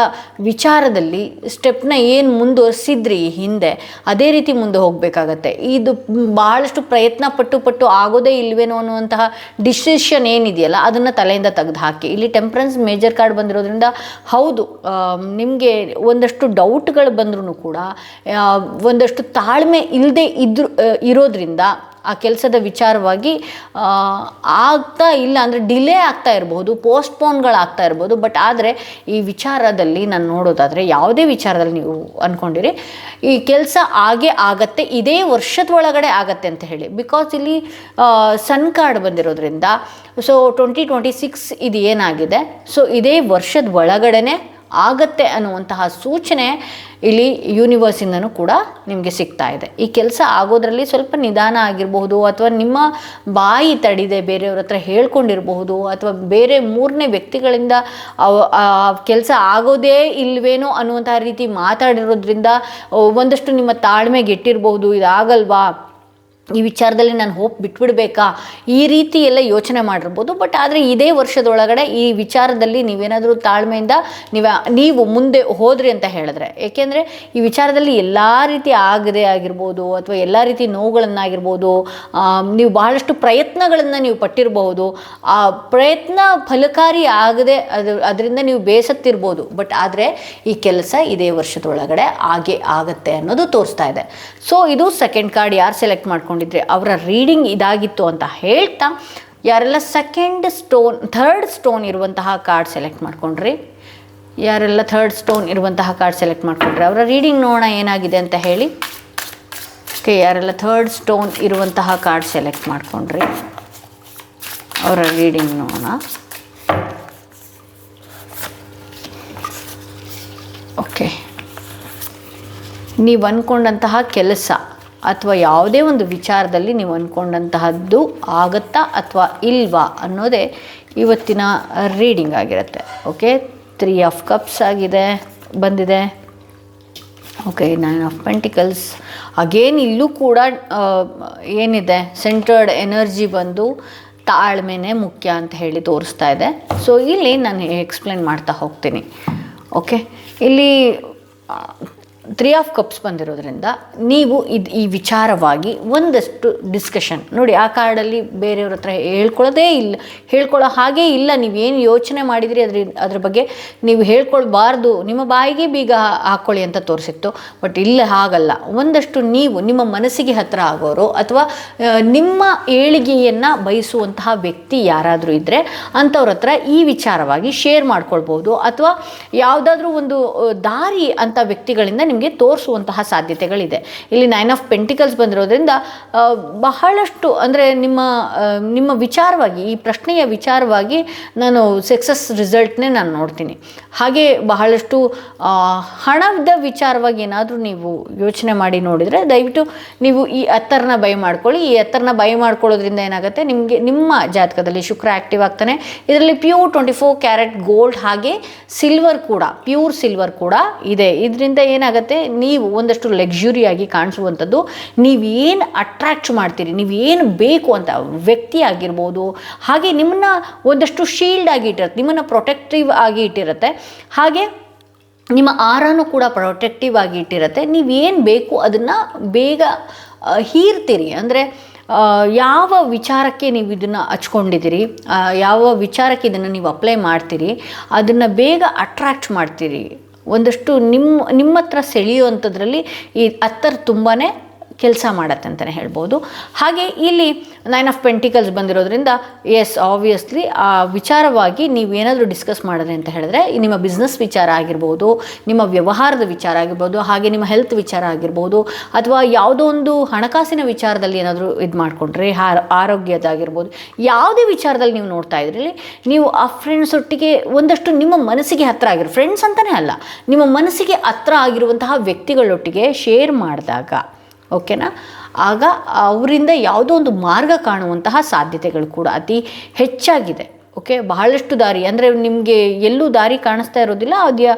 ವಿಚಾರದಲ್ಲಿ ಸ್ಟೆಪ್ನ ಏನು ಮುಂದುವರಿಸಿದ್ರಿ ಹಿಂದೆ, ಅದೇ ರೀತಿ ಮುಂದೆ ಹೋಗಬೇಕಾಗತ್ತೆ. ಇದು ಭಾಳಷ್ಟು ಪ್ರಯತ್ನ ಪಟ್ಟು ಆಗೋದೇ ಇಲ್ವೇನೋ ಅನ್ನುವಂತಹ ಡಿಸಿಷನ್ ಏನಿದೆಯಲ್ಲ, ಅದನ್ನು ತಲೆಯಿಂದ ತೆಗೆದು ಹಾಕಿ. ಇಲ್ಲಿ ಟೆಂಪರೆನ್ಸ್ ಮೇಜರ್ ಕಾರ್ಡ್ ಬಂದಿರೋದ್ರಿಂದ, ಹೌದು, ನಿಮಗೆ ಒಂದಷ್ಟು ಡೌಟ್ಗಳು ಬಂದ್ರೂ ಕೂಡ ಒಂದಷ್ಟು ತಾಳ್ಮೆ ಇಲ್ಲದೆ ಇರೋದ್ರಿಂದ ಆ ಕೆಲಸದ ವಿಚಾರವಾಗಿ ಆಗ್ತಾ ಇಲ್ಲ ಅಂದರೆ ಡಿಲೇ ಆಗ್ತಾ ಇರ್ಬೋದು, ಪೋಸ್ಟ್ಪೋನ್ಗಳಾಗ್ತಾ ಇರ್ಬೋದು. ಬಟ್ ಆದರೆ ಈ ವಿಚಾರದಲ್ಲಿ ನಾನು ನೋಡೋದಾದರೆ, ಯಾವುದೇ ವಿಚಾರದಲ್ಲಿ ನೀವು ಅಂದ್ಕೊಂಡಿರಿ ಈ ಕೆಲಸ ಆಗತ್ತೆ, ಇದೇ ವರ್ಷದ ಒಳಗಡೆ ಆಗತ್ತೆ ಅಂತ ಹೇಳಿ. ಬಿಕಾಸ್ ಇಲ್ಲಿ ಸನ್ ಕಾರ್ಡ್ ಬಂದಿರೋದ್ರಿಂದ, ಸೊ 2026 ಇದು ಏನಾಗಿದೆ, ಸೊ ಇದೇ ವರ್ಷದ ಒಳಗಡೆ ಆಗತ್ತೆ ಅನ್ನುವಂತಹ ಸೂಚನೆ ಇಲ್ಲಿ ಯೂನಿವರ್ಸಿಂದನೂ ಕೂಡ ನಿಮಗೆ ಸಿಗ್ತಾ ಇದೆ. ಈ ಕೆಲಸ ಆಗೋದ್ರಲ್ಲಿ ಸ್ವಲ್ಪ ನಿಧಾನ ಆಗಿರಬಹುದು, ಅಥವಾ ನಿಮ್ಮ ಬಾಯಿ ತಡಿದೆ ಬೇರೆಯವ್ರ ಹತ್ರ ಹೇಳ್ಕೊಂಡಿರಬಹುದು, ಅಥವಾ ಬೇರೆ 3ನೇ ವ್ಯಕ್ತಿಗಳಿಂದ ಕೆಲಸ ಆಗೋದೇ ಇಲ್ವೇನೋ ಅನ್ನುವಂತಹ ರೀತಿ ಮಾತಾಡಿರೋದ್ರಿಂದ ಒಂದಷ್ಟು ನಿಮ್ಮ ತಾಳ್ಮೆಗೆಟ್ಟಿರಬಹುದು. ಇದಾಗಲ್ವಾ, ಈ ವಿಚಾರದಲ್ಲಿ ನಾನು ಹೋಪ್ ಬಿಟ್ಬಿಡ್ಬೇಕಾ, ಈ ರೀತಿ ಎಲ್ಲ ಯೋಚನೆ ಮಾಡಿರ್ಬೋದು. ಬಟ್ ಆದರೆ ಇದೇ ವರ್ಷದೊಳಗಡೆ ಈ ವಿಚಾರದಲ್ಲಿ ನೀವೇನಾದರೂ ತಾಳ್ಮೆಯಿಂದ ನೀವು ಮುಂದೆ ಹೋದ್ರಿ ಅಂತ ಹೇಳಿದ್ರೆ, ಏಕೆಂದರೆ ಈ ವಿಚಾರದಲ್ಲಿ ಎಲ್ಲ ರೀತಿ ಆಗದೆ ಆಗಿರ್ಬೋದು, ಅಥವಾ ಎಲ್ಲ ರೀತಿ ನೋವುಗಳನ್ನಾಗಿರ್ಬೋದು, ನೀವು ಬಹಳಷ್ಟು ಪ್ರಯತ್ನಗಳನ್ನು ನೀವು ಪಟ್ಟಿರಬಹುದು. ಆ ಪ್ರಯತ್ನ ಫಲಕಾರಿ ಆಗದೆ ಅದರಿಂದ ನೀವು ಬೇಸತ್ತಿರ್ಬೋದು. ಬಟ್ ಆದರೆ ಈ ಕೆಲಸ ಇದೇ ವರ್ಷದೊಳಗಡೆ ಆಗತ್ತೆ ಅನ್ನೋದು ತೋರಿಸ್ತಾ ಇದೆ. ಸೊ ಇದು ಸೆಕೆಂಡ್ ಕಾರ್ಡ್. ಯಾರು ಸೆಲೆಕ್ಟ್ ಮಾಡ್ಕೊಂಡು ಅವರ ರೀಡಿಂಗ್ ಇದಾಗಿತ್ತು ಅಂತ ಹೇಳ್ತಾ, ಯಾರೆಲ್ಲ ಥರ್ಡ್ ಸ್ಟೋನ್ ಇರುವಂತಹ ಕಾರ್ಡ್ ಸೆಲೆಕ್ಟ್ ಮಾಡ್ಕೊಂಡ್ರಿ, ಯಾರೆಲ್ಲ ಥರ್ಡ್ ಸ್ಟೋನ್ ಇರುವಂತಹ ಕಾರ್ಡ್ ಸೆಲೆಕ್ಟ್ ಮಾಡ್ಕೊಂಡ್ರಿ, ಅವರ ರೀಡಿಂಗ್ ನೋಡೋಣ ಏನಾಗಿದೆ ಅಂತ ಹೇಳಿ. ಓಕೆ, ಯಾರೆಲ್ಲ ಥರ್ಡ್ ಸ್ಟೋನ್ ಇರುವಂತಹ ಕಾರ್ಡ್ ಸೆಲೆಕ್ಟ್ ಮಾಡ್ಕೊಂಡ್ರಿ ಅವರ ರೀಡಿಂಗ್ ನೋಡೋಣ. ಓಕೆ, ನೀವು ಅಂದ್ಕೊಂಡಂತಹ ಕೆಲಸ ಅಥವಾ ಯಾವುದೇ ಒಂದು ವಿಚಾರದಲ್ಲಿ ನೀವು ಅಂದ್ಕೊಂಡಂತಹದ್ದು ಆಗುತ್ತಾ ಅಥವಾ ಇಲ್ವಾ ಅನ್ನೋದೇ ಇವತ್ತಿನ ರೀಡಿಂಗ್ ಆಗಿರುತ್ತೆ. ಓಕೆ, 3 ಆಫ್ ಕಪ್ಸ್ ಬಂದಿದೆ. Okay, 9 of pentacles. ಅಗೇನ್ ಇಲ್ಲೂ ಕೂಡ ಏನಿದೆ, ಸೆಂಟರ್ಡ್ ಎನರ್ಜಿ ಬಂದು ತಾಳ್ಮೆನೇ ಮುಖ್ಯ ಅಂತ ಹೇಳಿ ತೋರಿಸ್ತಾ ಇದೆ. ಸೊ ಇಲ್ಲಿ ನಾನು ಎಕ್ಸ್ಪ್ಲೇನ್ ಮಾಡ್ತಾ ಹೋಗ್ತೀನಿ. ಓಕೆ, ಇಲ್ಲಿ 3 ಆಫ್ ಕಪ್ಸ್ ಬಂದಿರೋದ್ರಿಂದ ನೀವು ಈ ವಿಚಾರವಾಗಿ ಒಂದಷ್ಟು ಡಿಸ್ಕಷನ್ ನೋಡಿ. ಆ ಕಾರ್ಡಲ್ಲಿ ಬೇರೆಯವ್ರ ಹತ್ರ ಹೇಳ್ಕೊಳ್ಳೋ ಹಾಗೇ ಇಲ್ಲ. ನೀವೇನು ಯೋಚನೆ ಮಾಡಿದ್ರಿ ಅದ್ರ ಬಗ್ಗೆ ನೀವು ಹೇಳ್ಕೊಳ್ಬಾರ್ದು, ನಿಮ್ಮ ಬಾಯಿಗೆ ಬೀಗ ಹಾಕ್ಕೊಳ್ಳಿ ಅಂತ ತೋರಿಸಿತ್ತು. ಬಟ್ ಇಲ್ಲ, ಹಾಗಲ್ಲ. ಒಂದಷ್ಟು ನೀವು ನಿಮ್ಮ ಮನಸ್ಸಿಗೆ ಹತ್ತಿರ ಆಗೋರು ಅಥವಾ ನಿಮ್ಮ ಏಳಿಗೆಯನ್ನು ಬಯಸುವಂತಹ ವ್ಯಕ್ತಿ ಯಾರಾದರೂ ಇದ್ದರೆ ಅಂಥವ್ರ ಹತ್ರ ಈ ವಿಚಾರವಾಗಿ ಶೇರ್ ಮಾಡ್ಕೊಳ್ಬೋದು. ಅಥವಾ ಯಾವುದಾದ್ರೂ ಒಂದು ದಾರಿ ಅಂಥ ವ್ಯಕ್ತಿಗಳಿಂದ ನಿಮಗೆ ತೋರಿಸುವಂತಹ ಸಾಧ್ಯತೆಗಳಿದೆ. ಇಲ್ಲಿ 9 ಆಫ್ ಪೆಂಟಿಕಲ್ಸ್ ಬಂದಿರೋದ್ರಿಂದ ಬಹಳಷ್ಟು ಅಂದರೆ ನಿಮ್ಮ ವಿಚಾರವಾಗಿ, ಈ ಪ್ರಶ್ನೆಯ ವಿಚಾರವಾಗಿ ನಾನು ಸಕ್ಸಸ್ ರಿಸಲ್ಟ್ನೇ ನಾನು ನೋಡ್ತೀನಿ. ಹಾಗೆ ಬಹಳಷ್ಟು ಹಣದ ವಿಚಾರವಾಗಿ ಏನಾದರೂ ನೀವು ಯೋಚನೆ ಮಾಡಿ ನೋಡಿದರೆ ದಯವಿಟ್ಟು ನೀವು ಈ ಅತ್ತರನ ಬೈ ಮಾಡ್ಕೊಳ್ಳಿ. ಈ ಅತ್ತರನ ಬೈ ಮಾಡ್ಕೊಳ್ಳೋದ್ರಿಂದ ಏನಾಗುತ್ತೆ, ನಿಮ್ಮ ಜಾತಕದಲ್ಲಿ ಶುಕ್ರ ಆ್ಯಕ್ಟಿವ್ ಆಗ್ತಾನೆ. ಇದರಲ್ಲಿ ಪ್ಯೂರ್ 24 ಕ್ಯಾರೆಟ್ ಗೋಲ್ಡ್ ಹಾಗೆ ಸಿಲ್ವರ್ ಕೂಡ, ಪ್ಯೂರ್ ಸಿಲ್ವರ್ ಕೂಡ ಇದೆ. ಇದರಿಂದ ಏನಾಗುತ್ತೆ, ನೀವು ಒಂದಷ್ಟು ಲಕ್ಸುರಿಯಾಗಿ ಕಾಣಿಸುವಂಥದ್ದು, ನೀವೇನು ಅಟ್ರಾಕ್ಟ್ ಮಾಡ್ತೀರಿ, ನೀವೇನು ಬೇಕು ಅಂತ ವ್ಯಕ್ತಿ ಆಗಿರ್ಬೋದು, ಹಾಗೆ ನಿಮ್ಮನ್ನ ಒಂದಷ್ಟು ಶೀಲ್ಡ್ ಆಗಿ ಇಟ್ಟಿರುತ್ತೆ, ನಿಮ್ಮನ್ನು ಪ್ರೊಟೆಕ್ಟಿವ್ ಆಗಿ ಇಟ್ಟಿರುತ್ತೆ. ಹಾಗೆ ನಿಮ್ಮ ಆರಾನು ಕೂಡ ಪ್ರೊಟೆಕ್ಟಿವ್ ಆಗಿ ಇಟ್ಟಿರುತ್ತೆ. ನೀವೇನು ಬೇಕು ಅದನ್ನು ಬೇಗ ಹೀರ್ತೀರಿ. ಅಂದರೆ ಯಾವ ವಿಚಾರಕ್ಕೆ ನೀವು ಇದನ್ನು ಹಚ್ಕೊಂಡಿದ್ದೀರಿ, ಯಾವ ವಿಚಾರಕ್ಕೆ ಇದನ್ನು ನೀವು ಅಪ್ಲೈ ಮಾಡ್ತೀರಿ, ಅದನ್ನು ಬೇಗ ಅಟ್ರಾಕ್ಟ್ ಮಾಡ್ತೀರಿ. ಒಂದಷ್ಟು ನಿಮ್ಮ ಹತ್ರ ಸೆಳೆಯುವಂಥದ್ರಲ್ಲಿ ಈ ಅತ್ತರ್ ತುಂಬಾ ಕೆಲಸ ಮಾಡತ್ತೆ ಅಂತಲೇ ಹೇಳ್ಬೋದು. ಹಾಗೆ ಇಲ್ಲಿ 9 ಆಫ್ ಪೆಂಟಿಕಲ್ಸ್ ಬಂದಿರೋದ್ರಿಂದ ಎಸ್, ಆಬ್ವಿಯಸ್ಲಿ ಆ ವಿಚಾರವಾಗಿ ನೀವೇನಾದರೂ ಡಿಸ್ಕಸ್ ಮಾಡಿದ್ರೆ ಅಂತ ಹೇಳಿದ್ರೆ ನಿಮ್ಮ ಬಿಸ್ನೆಸ್ ವಿಚಾರ ಆಗಿರ್ಬೋದು, ನಿಮ್ಮ ವ್ಯವಹಾರದ ವಿಚಾರ ಆಗಿರ್ಬೋದು, ಹಾಗೆ ನಿಮ್ಮ ಹೆಲ್ತ್ ವಿಚಾರ ಆಗಿರ್ಬೋದು, ಅಥವಾ ಯಾವುದೋ ಒಂದು ಹಣಕಾಸಿನ ವಿಚಾರದಲ್ಲಿ ಏನಾದರೂ ಇದು ಮಾಡಿಕೊಂಡ್ರೆ ಆರೋಗ್ಯದಾಗಿರ್ಬೋದು, ಯಾವುದೇ ವಿಚಾರದಲ್ಲಿ ನೀವು ನೋಡ್ತಾ ಇದ್ರಲ್ಲಿ ನೀವು ಆ ಫ್ರೆಂಡ್ಸ್ ಒಟ್ಟಿಗೆ ಒಂದಷ್ಟು ನಿಮ್ಮ ಮನಸ್ಸಿಗೆ ಹತ್ತಿರ ಆಗಿರೋ ಫ್ರೆಂಡ್ಸ್ ಅಂತಲೇ ಅಲ್ಲ, ನಿಮ್ಮ ಮನಸ್ಸಿಗೆ ಹತ್ತಿರ ಆಗಿರುವಂತಹ ವ್ಯಕ್ತಿಗಳೊಟ್ಟಿಗೆ ಶೇರ್ ಮಾಡಿದಾಗ ಓಕೆನಾ, ಆಗ ಅವರಿಂದ ಯಾವುದೋ ಒಂದು ಮಾರ್ಗ ಕಾಣುವಂತಹ ಸಾಧ್ಯತೆಗಳು ಕೂಡ ಅತಿ ಹೆಚ್ಚಾಗಿದೆ. ಓಕೆ, ಬಹಳಷ್ಟು ದಾರಿ ಅಂದರೆ ನಿಮಗೆ ಎಲ್ಲೂ ದಾರಿ ಕಾಣಿಸ್ತಾ ಇರೋದಿಲ್ಲ,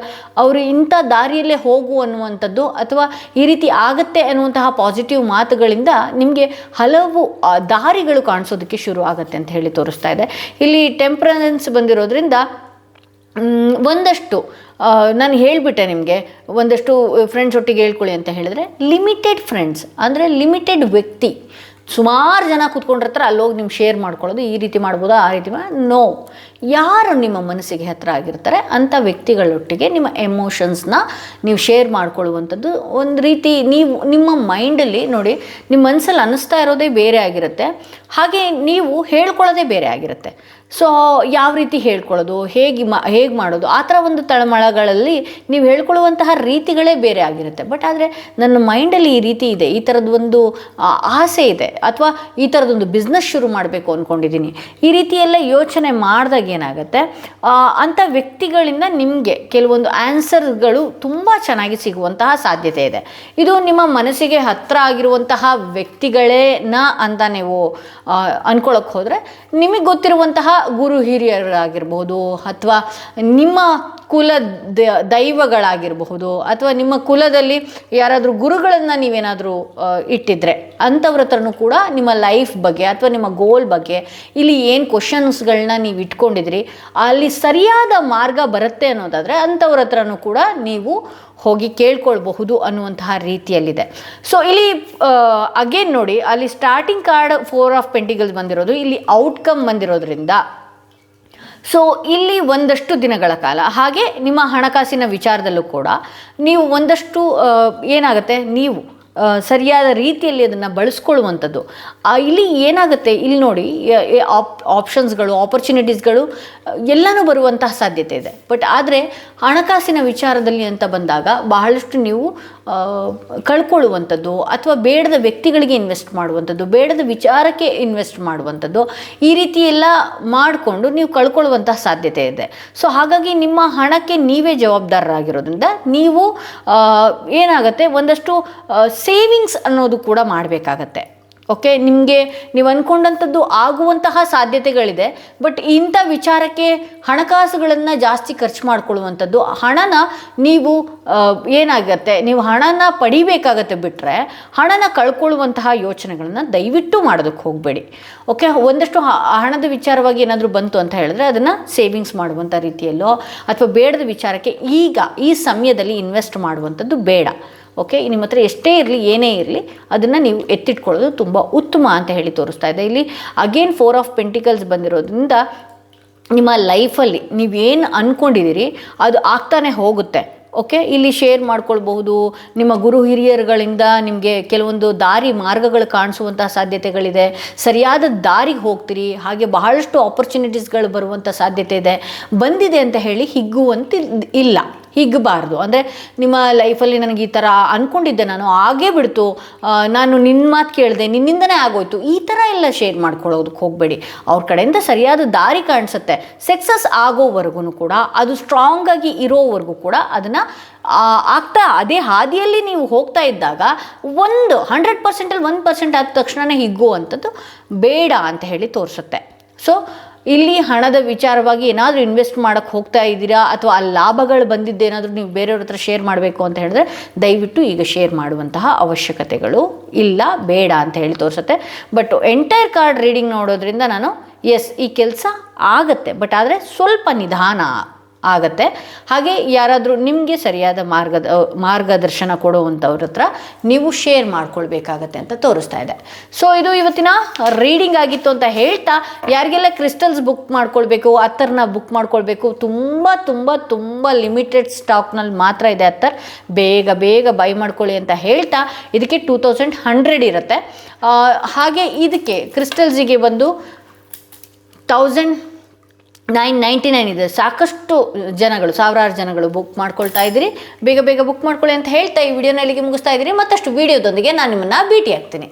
ಅವರು ಇಂಥ ದಾರಿಯಲ್ಲೇ ಹೋಗು ಅನ್ನುವಂಥದ್ದು ಅಥವಾ ಈ ರೀತಿ ಆಗತ್ತೆ ಅನ್ನುವಂತಹ ಪಾಸಿಟಿವ್ ಮಾತುಗಳಿಂದ ನಿಮಗೆ ಹಲವು ದಾರಿಗಳು ಕಾಣಿಸೋದಕ್ಕೆ ಶುರು ಆಗುತ್ತೆ ಅಂತ ಹೇಳಿ ತೋರಿಸ್ತಾ ಇದೆ. ಇಲ್ಲಿ ಟೆಂಪರೆನ್ಸ್ ಬಂದಿರೋದ್ರಿಂದ ಒಂದಷ್ಟು ನಾನು ಹೇಳಿಬಿಟ್ಟೆ ನಿಮಗೆ, ಒಂದಷ್ಟು ಫ್ರೆಂಡ್ಸ್ ಒಟ್ಟಿಗೆ ಹೇಳ್ಕೊಳ್ಳಿ ಅಂತ ಹೇಳಿದ್ರೆ ಲಿಮಿಟೆಡ್ ಫ್ರೆಂಡ್ಸ್ ಅಂದರೆ ಲಿಮಿಟೆಡ್ ವ್ಯಕ್ತಿ, ಸುಮಾರು ಜನ ಕೂತ್ಕೊಂಡಿರ್ತಾರೆ, ಅಲ್ಲೋಗಿ ನೀವು ಶೇರ್ ಮಾಡ್ಕೊಳ್ಳೋದು, ಈ ರೀತಿ ಮಾಡ್ಬೋದಾ, ಆ ರೀತಿ ನೋ, ಯಾರು ನಿಮ್ಮ ಮನಸ್ಸಿಗೆ ಹತ್ತಿರ ಆಗಿರ್ತಾರೆ ಅಂಥ ವ್ಯಕ್ತಿಗಳೊಟ್ಟಿಗೆ ನಿಮ್ಮ ಎಮೋಷನ್ಸ್ನ ನೀವು ಶೇರ್ ಮಾಡ್ಕೊಳ್ಳುವಂಥದ್ದು ಒಂದು ರೀತಿ. ನೀವು ನಿಮ್ಮ ಮೈಂಡಲ್ಲಿ ನೋಡಿ, ನಿಮ್ಮ ಮನಸ್ಸಲ್ಲಿ ಅನ್ನಿಸ್ತಾ ಇರೋದೇ ಬೇರೆ ಆಗಿರುತ್ತೆ, ಹಾಗೆ ನೀವು ಹೇಳ್ಕೊಳ್ಳೋದೇ ಬೇರೆ ಆಗಿರುತ್ತೆ. ಸೊ ಯಾವ ರೀತಿ ಹೇಳ್ಕೊಳ್ಳೋದು, ಹೇಗೆ ಮಾಡೋದು, ಆ ಥರ ಒಂದು ತಳಮಳಗಳಲ್ಲಿ ನೀವು ಹೇಳ್ಕೊಳ್ಳುವಂತಹ ರೀತಿಗಳೇ ಬೇರೆ ಆಗಿರುತ್ತೆ. ಬಟ್ ಆದರೆ ನನ್ನ ಮೈಂಡಲ್ಲಿ ಈ ರೀತಿ ಇದೆ, ಈ ಥರದ್ದು ಒಂದು ಆಸೆ ಇದೆ, ಅಥವಾ ಈ ಥರದೊಂದು ಬಿಸ್ನೆಸ್ ಶುರು ಮಾಡಬೇಕು ಅಂದ್ಕೊಂಡಿದ್ದೀನಿ, ಈ ರೀತಿ ಎಲ್ಲ ಯೋಚನೆ ಮಾಡಿದಾಗ ಏನಾಗುತ್ತೆ, ಅಂಥ ವ್ಯಕ್ತಿಗಳಿಂದ ನಿಮಗೆ ಕೆಲವೊಂದು ಆನ್ಸರ್ಗಳು ತುಂಬ ಚೆನ್ನಾಗಿ ಸಿಗುವಂತಹ ಸಾಧ್ಯತೆ ಇದೆ. ಇದು ನಿಮ್ಮ ಮನಸ್ಸಿಗೆ ಹತ್ತಿರ ಆಗಿರುವಂತಹ ವ್ಯಕ್ತಿಗಳೇನ ಅಂತ ನೀವು ಅಂದ್ಕೊಳ್ಳೋಕೆ ಹೋದರೆ ನಿಮಗೆ ಗೊತ್ತಿರುವಂತಹ ಗುರು ಹಿರಿಯರಾಗಿರ್ಬೋದು, ಅಥವಾ ನಿಮ್ಮ ಕುಲ ದೈವಗಳಾಗಿರಬಹುದು, ಅಥವಾ ನಿಮ್ಮ ಕುಲದಲ್ಲಿ ಯಾರಾದರೂ ಗುರುಗಳನ್ನು ನೀವೇನಾದರೂ ಇಟ್ಟಿದ್ರೆ ಅಂಥವ್ರ ಹತ್ರನೂ ಕೂಡ ನಿಮ್ಮ ಲೈಫ್ ಬಗ್ಗೆ ಅಥವಾ ನಿಮ್ಮ ಗೋಲ್ ಬಗ್ಗೆ ಇಲ್ಲಿ ಏನು ಕ್ವಶನ್ಸ್ಗಳನ್ನ ನೀವು ಇಟ್ಕೊಂಡಿದ್ರಿ ಅಲ್ಲಿ ಸರಿಯಾದ ಮಾರ್ಗ ಬರುತ್ತೆ ಅನ್ನೋದಾದರೆ ಅಂಥವ್ರ ಹತ್ರನೂ ಕೂಡ ನೀವು ಹೋಗಿ ಕೇಳ್ಕೊಳ್ಬಹುದು ಅನ್ನುವಂತಹ ರೀತಿಯಲ್ಲಿದೆ. ಸೊ ಇಲ್ಲಿ ಅಗೇನ್ ನೋಡಿ, ಅಲ್ಲಿ ಸ್ಟಾರ್ಟಿಂಗ್ ಕಾರ್ಡ್ 4 ಆಫ್ ಪೆಂಟಿಕಲ್ಸ್ ಬಂದಿರೋದು, ಇಲ್ಲಿ ಔಟ್ಕಮ್ ಬಂದಿರೋದ್ರಿಂದ ಸೊ ಇಲ್ಲಿ ಒಂದಷ್ಟು ದಿನಗಳ ಕಾಲ, ಹಾಗೆ ನಿಮ್ಮ ಹಣಕಾಸಿನ ವಿಚಾರದಲ್ಲೂ ಕೂಡ ನೀವು ಒಂದಷ್ಟು ಏನಾಗುತ್ತೆ, ನೀವು ಸರಿಯಾದ ರೀತಿಯಲ್ಲಿ ಅದನ್ನು ಬಳಸ್ಕೊಳ್ಳುವಂಥದ್ದು. ಇಲ್ಲಿ ಏನಾಗುತ್ತೆ, ಇಲ್ಲಿ ನೋಡಿ ಆಪ್ಷನ್ಸ್ಗಳು, ಆಪರ್ಚುನಿಟೀಸ್ಗಳು ಎಲ್ಲನೂ ಬರುವಂತಹ ಸಾಧ್ಯತೆ ಇದೆ. ಬಟ್ ಆದರೆ ಹಣಕಾಸಿನ ವಿಚಾರದಲ್ಲಿ ಅಂತ ಬಂದಾಗ ಬಹಳಷ್ಟು ನೀವು ಕಳ್ಕೊಳ್ಳುವಂಥದ್ದು ಅಥವಾ ಬೇಡದ ವ್ಯಕ್ತಿಗಳಿಗೆ ಇನ್ವೆಸ್ಟ್ ಮಾಡುವಂಥದ್ದು, ಬೇಡದ ವಿಚಾರಕ್ಕೆ ಇನ್ವೆಸ್ಟ್ ಮಾಡುವಂಥದ್ದು, ಈ ರೀತಿ ಎಲ್ಲ ಮಾಡಿಕೊಂಡು ನೀವು ಕಳ್ಕೊಳ್ಳುವಂತಹ ಸಾಧ್ಯತೆ ಇದೆ. ಸೊ ಹಾಗಾಗಿ ನಿಮ್ಮ ಹಣಕ್ಕೆ ನೀವೇ ಜವಾಬ್ದಾರರಾಗಿರೋದ್ರಿಂದ ನೀವು ಏನಾಗುತ್ತೆ, ಒಂದಷ್ಟು ಸೇವಿಂಗ್ಸ್ ಅನ್ನೋದು ಕೂಡ ಮಾಡಬೇಕಾಗತ್ತೆ. ಓಕೆ, ನಿಮಗೆ ನೀವು ಅಂದ್ಕೊಂಡಂಥದ್ದು ಆಗುವಂತಹ ಸಾಧ್ಯತೆಗಳಿದೆ. ಬಟ್ ಇಂಥ ವಿಚಾರಕ್ಕೆ ಹಣಕಾಸುಗಳನ್ನು ಜಾಸ್ತಿ ಖರ್ಚು ಮಾಡ್ಕೊಳ್ಳುವಂಥದ್ದು, ಹಣನ ನೀವು ಏನಾಗತ್ತೆ, ನೀವು ಹಣನ ಪಡಿಬೇಕಾಗತ್ತೆ ಬಿಟ್ಟರೆ ಹಣನ ಕಳ್ಕೊಳ್ಳುವಂತಹ ಯೋಚನೆಗಳನ್ನು ದಯವಿಟ್ಟು ಮಾಡೋದಕ್ಕೆ ಹೋಗಬೇಡಿ. ಓಕೆ, ಒಂದಷ್ಟು ಹಣದ ವಿಚಾರವಾಗಿ ಏನಾದರೂ ಬಂತು ಅಂತ ಹೇಳಿದ್ರೆ ಅದನ್ನು ಸೇವಿಂಗ್ಸ್ ಮಾಡುವಂಥ ರೀತಿಯಲ್ಲೋ ಅಥವಾ ಬೇಡದ ವಿಚಾರಕ್ಕೆ ಈಗ ಈ ಸಮಯದಲ್ಲಿ ಇನ್ವೆಸ್ಟ್ ಮಾಡುವಂಥದ್ದು ಬೇಡ. ಓಕೆ, ನಿಮ್ಮ ಹತ್ರ ಎಷ್ಟೇ ಇರಲಿ, ಏನೇ ಇರಲಿ, ಅದನ್ನು ನೀವು ಎತ್ತಿಟ್ಕೊಳ್ಳೋದು ತುಂಬ ಉತ್ತಮ ಅಂತ ಹೇಳಿ ತೋರಿಸ್ತಾ ಇದೆ. ಇಲ್ಲಿ ಅಗೇನ್ 4 ಆಫ್ ಪೆಂಟಿಕಲ್ಸ್ ಬಂದಿರೋದ್ರಿಂದ ನಿಮ್ಮ ಲೈಫಲ್ಲಿ ನೀವೇನು ಅಂದ್ಕೊಂಡಿದ್ದೀರಿ ಅದು ಆಗ್ತಾನೆ ಹೋಗುತ್ತೆ. ಓಕೆ, ಇಲ್ಲಿ ಶೇರ್ ಮಾಡ್ಕೊಳ್ಬಹುದು. ನಿಮ್ಮ ಗುರು ಹಿರಿಯರುಗಳಿಂದ ನಿಮಗೆ ಕೆಲವೊಂದು ಮಾರ್ಗಗಳು ಕಾಣಿಸುವಂತಹ ಸಾಧ್ಯತೆಗಳಿದೆ. ಸರಿಯಾದ ದಾರಿಗೆ ಹೋಗ್ತೀರಿ. ಹಾಗೆ ಬಹಳಷ್ಟು ಆಪರ್ಚುನಿಟೀಸ್ಗಳು ಬರುವಂಥ ಸಾಧ್ಯತೆ ಇದೆ. ಬಂದಿದೆ ಅಂತ ಹೇಳಿ ಹಿಗ್ಗುವಂತ ಇಲ್ಲ, ಹಿಗ್ಗಬಾರ್ದು. ಅಂದರೆ ನಿಮ್ಮ ಲೈಫಲ್ಲಿ ನನಗೆ ಈ ಥರ ಅಂದ್ಕೊಂಡಿದ್ದೆ, ನಾನು ಆಗೇ ಬಿಡ್ತು, ನಾನು ನಿನ್ನ ಮಾತು ಕೇಳಿದೆ, ನಿನ್ನಿಂದನೇ ಆಗೋಯ್ತು, ಈ ಥರ ಎಲ್ಲ ಶೇರ್ ಮಾಡ್ಕೊಳ್ಳೋದಕ್ಕೆ ಹೋಗಬೇಡಿ. ಅವ್ರ ಕಡೆಯಿಂದ ಸರಿಯಾದ ದಾರಿ ಕಾಣಿಸುತ್ತೆ. ಸಕ್ಸಸ್ ಆಗೋವರೆಗೂ ಕೂಡ, ಅದು ಸ್ಟ್ರಾಂಗಾಗಿ ಇರೋವರೆಗೂ ಕೂಡ ಅದನ್ನು ಆಗ್ತಾ ಅದೇ ಹಾದಿಯಲ್ಲಿ ನೀವು ಹೋಗ್ತಾ ಇದ್ದಾಗ 100%ಅಲ್ಲಿ 1% ಆದ ತಕ್ಷಣವೇ ಹಿಗ್ಗುವಂಥದ್ದು ಬೇಡ ಅಂತ ಹೇಳಿ ತೋರಿಸುತ್ತೆ. ಸೊ ಇಲ್ಲಿ ಹಣದ ವಿಚಾರವಾಗಿ ಏನಾದರೂ ಇನ್ವೆಸ್ಟ್ ಮಾಡೋಕ್ಕೆ ಹೋಗ್ತಾ ಇದ್ದೀರಾ ಅಥವಾ ಆ ಲಾಭಗಳು ಬಂದಿದ್ದೇನಾದರೂ ನೀವು ಬೇರೆಯವ್ರ ಹತ್ರ ಶೇರ್ ಮಾಡಬೇಕು ಅಂತ ಹೇಳಿದ್ರೆ ದಯವಿಟ್ಟು ಈಗ ಶೇರ್ ಮಾಡುವಂತಹ ಅವಶ್ಯಕತೆಗಳು ಇಲ್ಲ, ಬೇಡ ಅಂತ ಹೇಳಿ ತೋರಿಸುತ್ತೆ. ಬಟ್ ಎಂಟೈರ್ ಕಾರ್ಡ್ ರೀಡಿಂಗ್ ನೋಡೋದ್ರಿಂದ ನಾನು ಈ ಕೆಲಸ ಆಗತ್ತೆ, ಬಟ್ ಆದರೆ ಸ್ವಲ್ಪ ನಿಧಾನ ಆಗತ್ತೆ. ಹಾಗೆ ಯಾರಾದರೂ ನಿಮಗೆ ಸರಿಯಾದ ಮಾರ್ಗದರ್ಶನ ಕೊಡುವಂಥವ್ರ ಹತ್ರ ನೀವು ಶೇರ್ ಮಾಡ್ಕೊಳ್ಬೇಕಾಗತ್ತೆ ಅಂತ ತೋರಿಸ್ತಾ ಇದೆ. ಸೊ ಇದು ಇವತ್ತಿನ ರೀಡಿಂಗ್ ಆಗಿತ್ತು ಅಂತ ಹೇಳ್ತಾ, ಯಾರಿಗೆಲ್ಲ ಕ್ರಿಸ್ಟಲ್ಸ್ ಬುಕ್ ಮಾಡ್ಕೊಳ್ಬೇಕು, ಅತ್ತರ್ನ ಬುಕ್ ಮಾಡ್ಕೊಳ್ಬೇಕು, ತುಂಬ ತುಂಬ ತುಂಬ ಲಿಮಿಟೆಡ್ ಸ್ಟಾಕ್ನಲ್ಲಿ ಮಾತ್ರ ಇದೆ ಅತ್ತರ್, ಬೇಗ ಬೇಗ ಬೈ ಮಾಡ್ಕೊಳ್ಳಿ ಅಂತ ಹೇಳ್ತಾ, ಇದಕ್ಕೆ 2100 ಇರುತ್ತೆ. ಹಾಗೆ ಇದಕ್ಕೆ ಕ್ರಿಸ್ಟಲ್ಸಿಗೆ ಬಂದು 1999 ಇದೆ. ಸಾಕಷ್ಟು ಜನಗಳು, ಸಾವಿರಾರು ಜನಗಳು ಬುಕ್ ಮಾಡ್ಕೊಳ್ತಾ ಇದ್ದೀರಿ. ಬೇಗ ಬೇಗ ಬುಕ್ ಮಾಡ್ಕೊಳ್ಳಿ ಅಂತ ಹೇಳ್ತಾ ಈ ವಿಡಿಯೋನ ಇಲ್ಲಿಗೆ ಮುಗಿಸ್ತಾ ಇದ್ದೀನಿ. ಮತ್ತಷ್ಟು ವಿಡಿಯೋದೊಂದಿಗೆ ನಾನು ನಿಮ್ಮನ್ನು ಭೇಟಿ ಆಗ್ತೀನಿ.